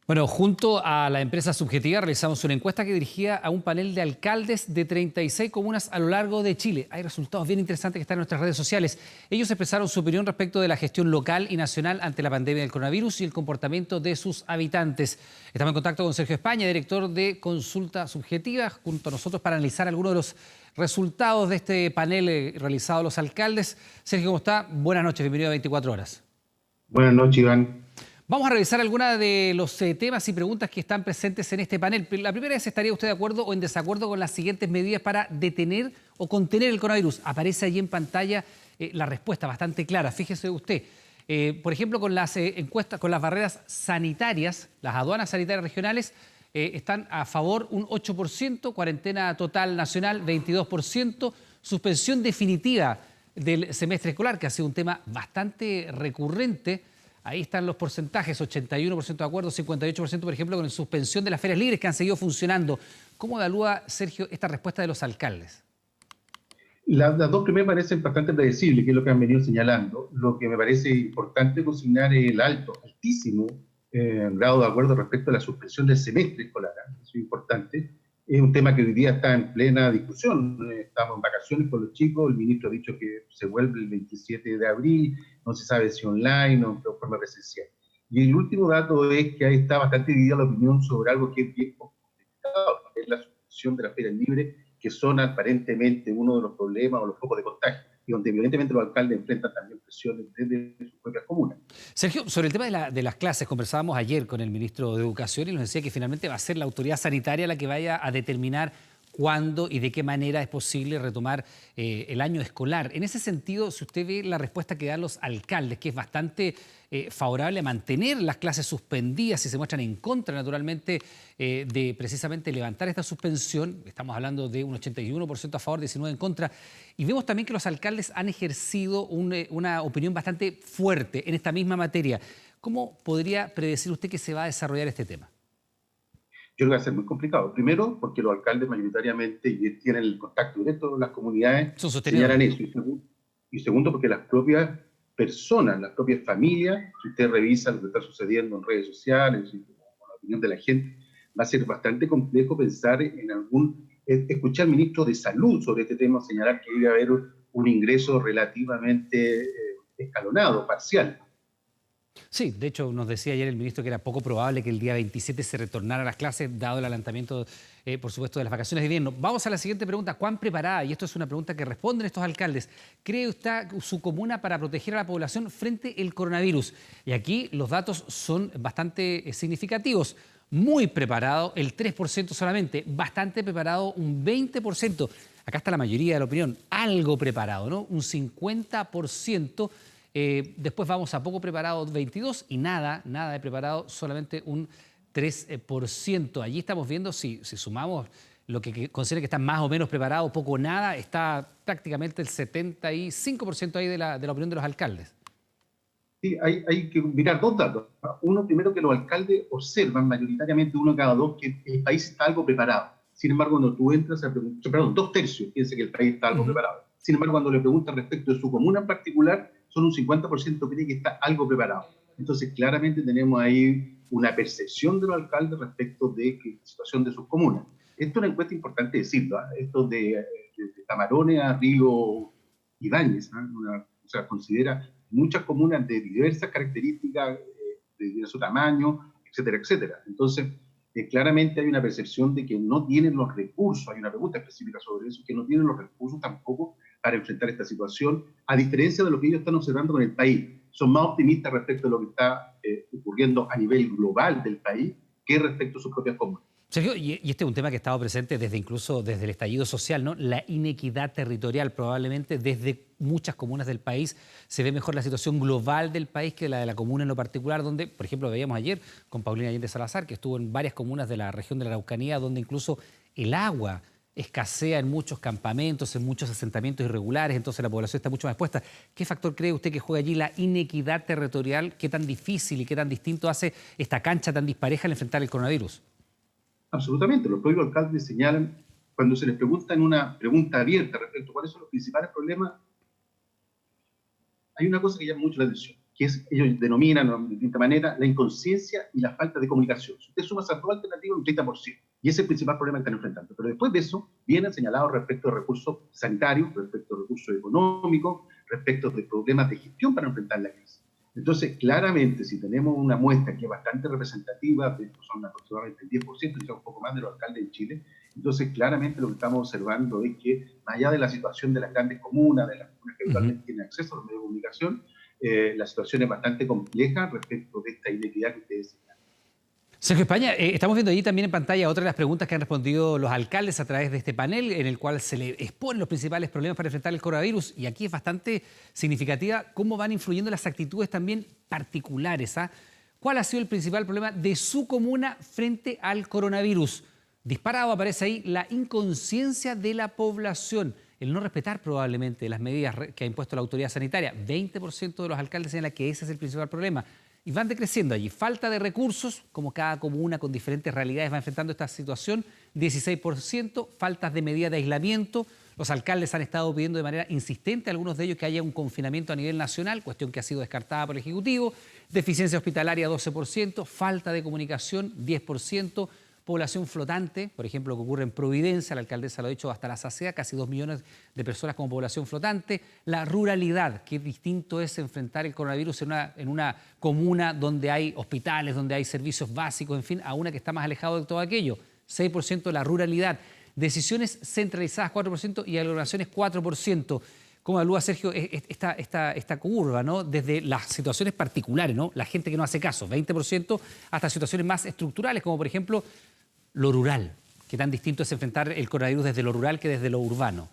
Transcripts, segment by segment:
Bueno, junto a la empresa Subjetiva realizamos una encuesta que dirigía a un panel de alcaldes de 36 comunas a lo largo de Chile. Hay resultados bien interesantes que están en nuestras redes sociales. Ellos expresaron su opinión respecto de la gestión local y nacional ante la pandemia del coronavirus y el comportamiento de sus habitantes. Estamos en contacto con Sergio España, director de Consulta Subjetiva, junto a nosotros para analizar algunos de los resultados de este panel realizado a los alcaldes. Sergio, ¿cómo está? Buenas noches, bienvenido a 24 horas. Buenas noches, Iván. Vamos a revisar algunos de los temas y preguntas que están presentes en este panel. La primera es, ¿estaría usted de acuerdo o en desacuerdo con las siguientes medidas para detener o contener el coronavirus? Aparece allí en pantalla la respuesta bastante clara. Fíjese usted, por ejemplo, con las encuestas, con las barreras sanitarias, las aduanas sanitarias regionales están a favor un 8%, cuarentena total nacional 22%, suspensión definitiva del semestre escolar, que ha sido un tema bastante recurrente. Ahí están los porcentajes, 81% de acuerdo, 58% por ejemplo con la suspensión de las ferias libres que han seguido funcionando. ¿Cómo evalúa, Sergio, esta respuesta de los alcaldes? Las dos primeras parecen bastante predecibles, que es lo que han venido señalando. Lo que me parece importante consignar es el altísimo grado de acuerdo respecto a la suspensión del semestre escolar. Eso es importante. Es un tema que hoy día está en plena discusión. Estamos en vacaciones con los chicos, el ministro ha dicho que se vuelve el 27 de abril, no se sabe si online o de forma presencial. Y el último dato es que ahí está bastante dividida la opinión sobre algo que es bien complicado, que es la suspensión de las ferias libres, que son aparentemente uno de los problemas o los focos de contagio, y donde evidentemente los alcaldes enfrentan también presiones desde sus propias comunas. Sergio, sobre el tema de las clases, conversábamos ayer con el ministro de Educación y nos decía que finalmente va a ser la autoridad sanitaria la que vaya a determinar cuándo y de qué manera es posible retomar el año escolar. En ese sentido, si usted ve la respuesta que dan los alcaldes, que es bastante favorable a mantener las clases suspendidas y se muestran en contra, naturalmente, de precisamente levantar esta suspensión, estamos hablando de un 81% a favor, 19% en contra, y vemos también que los alcaldes han ejercido una opinión bastante fuerte en esta misma materia. ¿Cómo podría predecir usted que se va a desarrollar este tema? Yo creo que va a ser muy complicado. Primero, porque los alcaldes mayoritariamente tienen el contacto directo con las comunidades, Son señalan sostenedores. eso. Y segundo, porque las propias personas, las propias familias, si usted revisa lo que está sucediendo en redes sociales, y con la opinión de la gente, va a ser bastante complejo pensar en escuchar al ministro de Salud sobre este tema, señalar que iba a haber un ingreso relativamente escalonado, parcial. Sí, de hecho nos decía ayer el ministro que era poco probable que el día 27 se retornara a las clases, dado el adelantamiento, por supuesto, de las vacaciones de invierno. Vamos a la siguiente pregunta. ¿Cuán preparada, y esto es una pregunta que responden estos alcaldes, cree usted su comuna para proteger a la población frente al coronavirus? Y aquí los datos son bastante significativos. Muy preparado, el 3% solamente. Bastante preparado, un 20%. Acá está la mayoría de la opinión. Algo preparado, ¿no? Un 50%. Después vamos a poco preparado 22% y nada de preparado, solamente un 3%. Allí estamos viendo, si sumamos lo que considera que está más o menos preparado, poco o nada, está prácticamente el 75% ahí de la opinión de los alcaldes. Sí, hay que mirar dos datos. Uno, primero, que los alcaldes observan mayoritariamente, uno cada dos, que el país está algo preparado. Sin embargo, cuando tú entras a preguntar, perdón, 2/3 piensa que el país está algo preparado. Sin embargo, cuando le preguntan respecto de su comuna en particular, son un 50% que cree que está algo preparado. Entonces, claramente tenemos ahí una percepción de los alcaldes respecto de la situación de sus comunas. Esto es una encuesta importante decirlo, ¿eh? Esto de Camarones a Río Ibáñez, ¿eh? O sea, considera muchas comunas de diversas características, de diverso tamaño, etcétera, etcétera. Entonces, claramente hay una percepción de que no tienen los recursos, hay una pregunta específica sobre eso, que no tienen los recursos tampoco para enfrentar esta situación, a diferencia de lo que ellos están observando con el país. Son más optimistas respecto a lo que está ocurriendo a nivel global del país que respecto a sus propias comunas. Sergio, y este es un tema que ha estado presente incluso desde el estallido social, ¿no? La inequidad territorial. Probablemente desde muchas comunas del país se ve mejor la situación global del país que la de la comuna en lo particular, donde, por ejemplo, veíamos ayer con Paulina Allende Salazar, que estuvo en varias comunas de la región de la Araucanía, donde incluso el agua escasea en muchos campamentos, en muchos asentamientos irregulares, entonces la población está mucho más expuesta. ¿Qué factor cree usted que juega allí la inequidad territorial? ¿Qué tan difícil y qué tan distinto hace esta cancha tan dispareja al enfrentar el coronavirus? Absolutamente, los propios alcaldes señalan, cuando se les pregunta en una pregunta abierta respecto a cuáles son los principales problemas, hay una cosa que llama mucho la atención. ellos denominan de distinta manera la inconsciencia y la falta de comunicación. Si usted suma esas dos alternativas, un 30%. Y ese es el principal problema que están enfrentando. Pero después de eso, vienen señalados respecto de recursos sanitarios, respecto de recursos económicos, respecto de problemas de gestión para enfrentar la crisis. Entonces, claramente, si tenemos una muestra que es bastante representativa, son aproximadamente el 10%, quizá un poco más de los alcaldes de Chile, entonces claramente lo que estamos observando es que, más allá de la situación de las grandes comunas, de las comunas que actualmente tienen acceso a los medios de comunicación, la situación es bastante compleja respecto de esta inequidad que ustedes señalan. Sergio España, estamos viendo allí también en pantalla otra de las preguntas que han respondido los alcaldes a través de este panel, en el cual se le exponen los principales problemas para enfrentar el coronavirus. Y aquí es bastante significativa cómo van influyendo las actitudes también particulares. ¿Cuál ha sido el principal problema de su comuna frente al coronavirus? Disparado aparece ahí la inconsciencia de la población, el no respetar probablemente las medidas que ha impuesto la autoridad sanitaria. 20% de los alcaldes señalan que ese es el principal problema. Y van decreciendo allí. Falta de recursos, como cada comuna con diferentes realidades va enfrentando esta situación, 16%. Faltas de medidas de aislamiento. Los alcaldes han estado pidiendo de manera insistente, algunos de ellos, que haya un confinamiento a nivel nacional, cuestión que ha sido descartada por el Ejecutivo. Deficiencia hospitalaria, 12%. Falta de comunicación, 10%. Población flotante, por ejemplo, lo que ocurre en Providencia, la alcaldesa lo ha dicho hasta la saciedad, casi 2 millones de personas como población flotante. La ruralidad, qué distinto es enfrentar el coronavirus en una comuna donde hay hospitales, donde hay servicios básicos, en fin, a una que está más alejado de todo aquello. 6% la ruralidad. Decisiones centralizadas, 4%, y aglomeraciones, 4%. ¿Cómo evalúa, Sergio, esta curva, ¿no? Desde las situaciones particulares, ¿no? La gente que no hace caso, 20%, hasta situaciones más estructurales, como por ejemplo lo rural. ¿Qué tan distinto es enfrentar el coronavirus desde lo rural que desde lo urbano?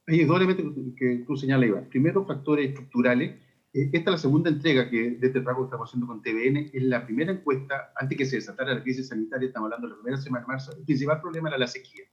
Hay dos elementos que tú señalas, Iván. Primero, factores estructurales. Esta es la segunda entrega de este trabajo que estamos haciendo con TVN. Es la primera encuesta, antes que se desatara la crisis sanitaria, estamos hablando de la primera semana de marzo. El principal problema era la sequía.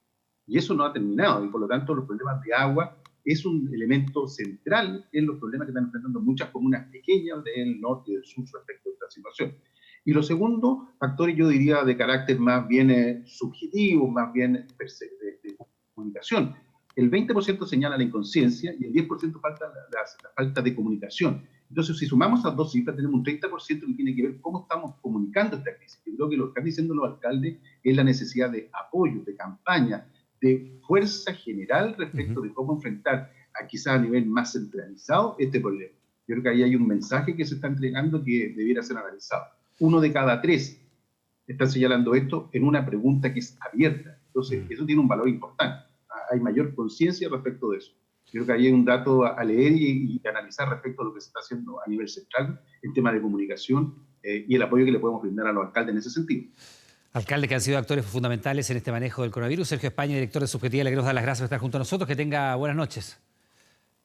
Y eso no ha terminado, y por lo tanto los problemas de agua es un elemento central en los problemas que están enfrentando muchas comunas pequeñas del norte y del sur respecto a esta situación. Y lo segundo, factores yo diría de carácter más bien subjetivo, más bien de comunicación. El 20% señala la inconsciencia y el 10% falta la falta de comunicación. Entonces, si sumamos esas dos cifras, tenemos un 30% que tiene que ver cómo estamos comunicando esta crisis. Yo creo que lo que están diciendo los alcaldes es la necesidad de apoyo, de campaña, de fuerza general respecto de cómo enfrentar, quizás a nivel más centralizado, este problema. Yo creo que ahí hay un mensaje que se está entregando que debiera ser analizado. 1 de cada 3 está señalando esto en una pregunta que es abierta. Entonces, eso tiene un valor importante. Hay mayor conciencia respecto de eso. Yo creo que ahí hay un dato a leer y analizar respecto a lo que se está haciendo a nivel central, el tema de comunicación y el apoyo que le podemos brindar a los alcaldes en ese sentido. Alcaldes que han sido actores fundamentales en este manejo del coronavirus. Sergio España, director de Subjetiva, le queremos dar las gracias por estar junto a nosotros. Que tenga buenas noches.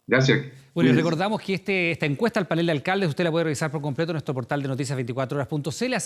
Gracias. Bueno, y recordamos que esta encuesta al panel de alcaldes usted la puede revisar por completo en nuestro portal de noticias24horas.cl.